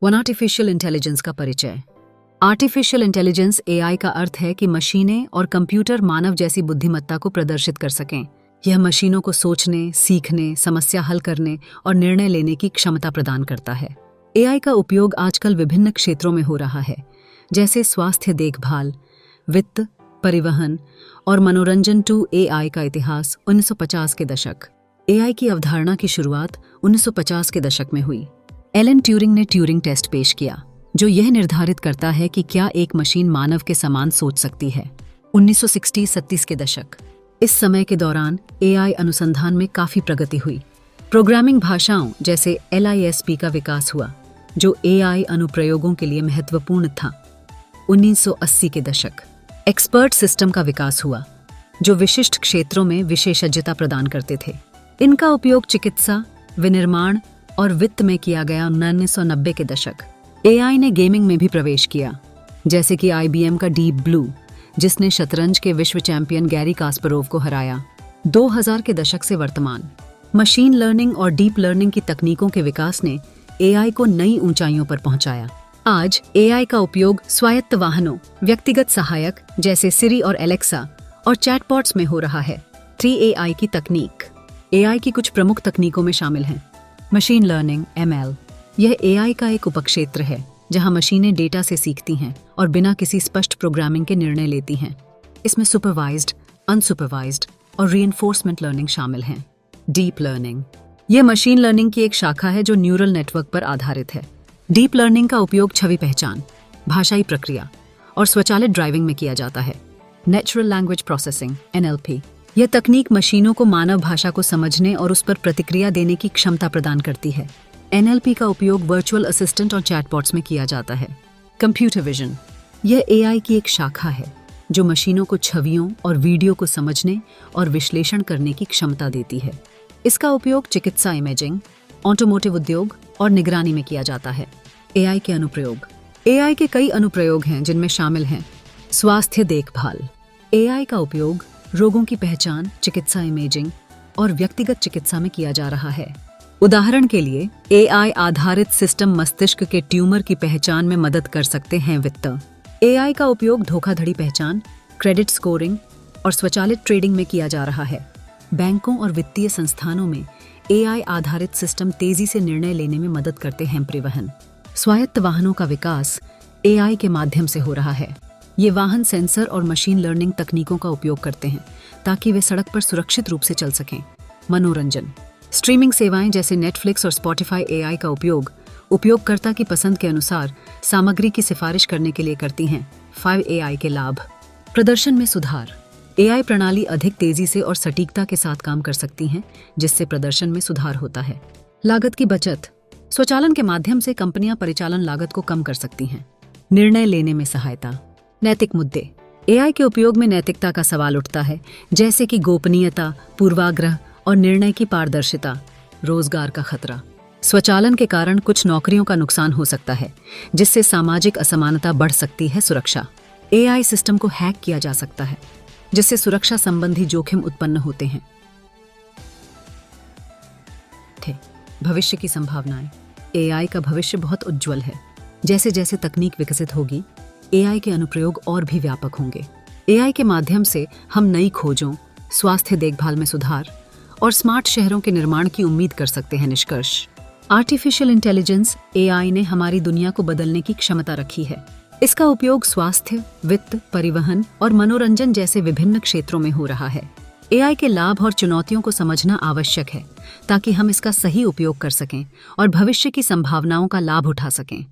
One artificial intelligence का परिचय। Artificial intelligence AI का अर्थ है कि मशीनें और कंप्यूटर मानव जैसी बुद्धिमत्ता को प्रदर्शित कर सकें। यह मशीनों को सोचने, सीखने, समस्या हल करने और निर्णय लेने की क्षमता प्रदान करता है। एआई का उपयोग आजकल विभिन्न क्षेत्रों में हो रहा है, जैसे स्वास्थ्य देखभाल, वित्त, परिवहन और मनोरंजन। टू एआई का इतिहास 1950 के दशक। एआई की अवधारणा की शुरुआत 1950 के दशक में हुई। एलन ट्यूरिंग ने ट्यूरिंग टेस्ट पेश किया, जो यह निर्धारित करता है कि क्या एक मशीन मानव के समान सोच सकती है। 1960-70 के दशक। इस समय के दौरान एआई अनुसंधान में काफी प्रगति हुई। प्रोग्रामिंग भाषाओं जैसे LISP का विकास हुआ, जो एआई अनुप्रयोगों के लिए महत्वपूर्ण था। 1980 के दशक। एक्सपर्ट सिस्टम का विकास हुआ, जो विशिष्ट क्षेत्रों में विशेषज्ञता प्रदान करते थे। इनका उपयोग चिकित्सा, विनिर्माण और वित्त में किया गया। 1990 के दशक। एआई ने गेमिंग में भी प्रवेश किया, जैसे कि IBM का डीप ब्लू, जिसने शतरंज के विश्व चैंपियन गैरी कास्परोव को हराया। 2000 के दशक से वर्तमान। मशीन लर्निंग और डीप लर्निंग की तकनीकों के विकास ने एआई को नई ऊंचाइयों पर पहुंचाया। आज एआई का उपयोग स्वायत्त वाहनों, व्यक्तिगत सहायक जैसे सिरी और एलेक्सा और चैटबॉट्स में हो रहा है। 3AI की तकनीक। एआई की कुछ प्रमुख तकनीकों में शामिल हैं मशीन लर्निंग ML। यह एआई का एक उपक्षेत्र है जहां मशीनें डेटा से सीखती हैं और बिना किसी स्पष्ट प्रोग्रामिंग के निर्णय लेती हैं। इसमें सुपरवाइज्ड, अनसुपरवाइज्ड और रीइंफोर्समेंट लर्निंग शामिल हैं। Deep learning. यह मशीन लर्निंग की एक शाखा है जो न्यूरल नेटवर्क पर आधारित है। डीप लर्निंग का उपयोग छवि पहचान, भाषाई प्रक्रिया और स्वचालित ड्राइविंग में किया जाता है। Natural language processing NLP। यह तकनीक मशीनों को मानव भाषा को समझने और उस पर प्रतिक्रिया देने की क्षमता प्रदान करती है। NLP का उपयोग वर्चुअल असिस्टेंट और चैटबॉट्स में किया जाता है। Computer vision. यह एआई की एक शाखा है जो मशीनों को छवियों और वीडियो को समझने और विश्लेषण करने की क्षमता देती है। इसका उपयोग चिकित्सा इमेजिंग, ऑटोमोटिव उद्योग और निगरानी में किया जाता है। एआई के अनुप्रयोग। एआई के कई अनुप्रयोग हैं, जिनमें शामिल हैं स्वास्थ्य देखभाल। एआई का उपयोग रोगों की पहचान, चिकित्सा इमेजिंग और व्यक्तिगत चिकित्सा में किया जा रहा है। उदाहरण के लिए एआई आधारित सिस्टम मस्तिष्क के ट्यूमर की पहचान में मदद कर सकते हैं। वित्त। एआई का उपयोग धोखाधड़ी पहचान, क्रेडिट स्कोरिंग और स्वचालित ट्रेडिंग में किया जा रहा है। बैंकों और वित्तीय संस्थानों में एआई आधारित सिस्टम तेजी से निर्णय लेने में मदद करते हैं। परिवहन। स्वायत्त वाहनों का विकास एआई के माध्यम से हो रहा है। ये वाहन सेंसर और मशीन लर्निंग तकनीकों का उपयोग करते हैं ताकि वे सड़क पर सुरक्षित रूप से चल सकें। मनोरंजन। स्ट्रीमिंग सेवाएं जैसे नेटफ्लिक्स और स्पॉटिफाई एआई का उपयोग उपयोगकर्ता की पसंद के अनुसार सामग्री की सिफारिश करने के लिए करती हैं। 5AI के लाभ। प्रदर्शन में सुधार। एआई प्रणाली अधिक तेजी से और सटीकता के साथ काम कर सकती हैं, जिससे प्रदर्शन में सुधार होता है। लागत की बचत। स्वचालन के माध्यम से कंपनियां परिचालन लागत को कम कर सकती हैं। निर्णय लेने में सहायता। नैतिक मुद्दे। एआई के उपयोग में नैतिकता का सवाल उठता है, जैसे कि गोपनीयता, पूर्वाग्रह और निर्णय की पारदर्शिता। रोजगार का खतरा। स्वचालन के कारण कुछ नौकरियों का नुकसान हो सकता है, जिससे सामाजिक असमानता बढ़ सकती है। सुरक्षा। एआई सिस्टम को हैक किया जा सकता है, जिससे सुरक्षा संबंधी जोखिम उत्पन्न होते हैं। भविष्य की संभावनाएं। एआई का भविष्य बहुत उज्जवल है। जैसे जैसे तकनीक विकसित होगी, एआई के अनुप्रयोग और भी व्यापक होंगे। एआई के माध्यम से हम नई खोजों, स्वास्थ्य देखभाल में सुधार और स्मार्ट शहरों के निर्माण की उम्मीद कर सकते हैं। निष्कर्ष। आर्टिफिशियल इंटेलिजेंस एआई ने हमारी दुनिया को बदलने की क्षमता रखी है। इसका उपयोग स्वास्थ्य, वित्त, परिवहन और मनोरंजन जैसे विभिन्न क्षेत्रों में हो रहा है। एआई के लाभ और चुनौतियों को समझना आवश्यक है, ताकि हम इसका सही उपयोग कर सकें और भविष्य की संभावनाओं का लाभ उठा सकें।